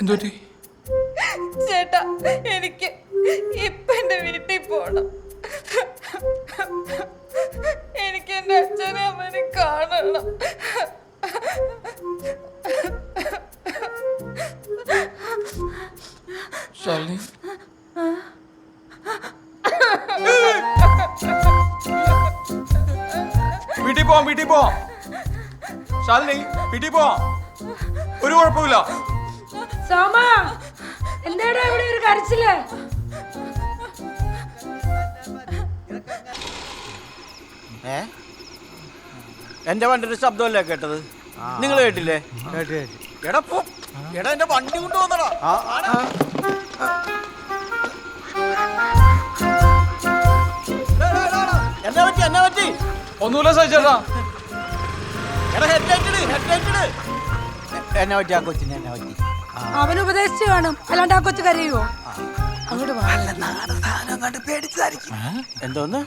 എന്തുപറ്റി? ചേട്ടാ, എനിക്ക് ഇപ്പൊ എന്റെ വീട്ടിൽ പോണം. എനിക്ക് എന്റെ അച്ഛനെ അമ്മനെ കാണണം. ശാലിനി, വീട്ടിൽ പോവാം. ശാലിനി, വീട്ടിൽ പോവാം. ഒരു കുഴപ്പമില്ല. സോമ, എന്താടാ ഇവിടെ ഒരു കരച്ചില്? എന്റെ വണ്ടിയുടെ ശബ്ദമല്ലേ കേട്ടത്? നിങ്ങൾ കേട്ടില്ലേ? എടാ എന്റെ വണ്ടി കൊണ്ടുവന്നടാ. എന്നാ പറ്റി? ഒന്നുമില്ല സഹിച്ചേട്ടാ. എന്നാ പറ്റി ആ കൊച്ചിന്? എന്നാ പറ്റി? അവൻ ഉപദേശിച്ചു കാണും, അല്ലാണ്ട് ആ കൊച്ചു കരയുവോ? അങ്ങോട്ട് എന്തോന്ന്?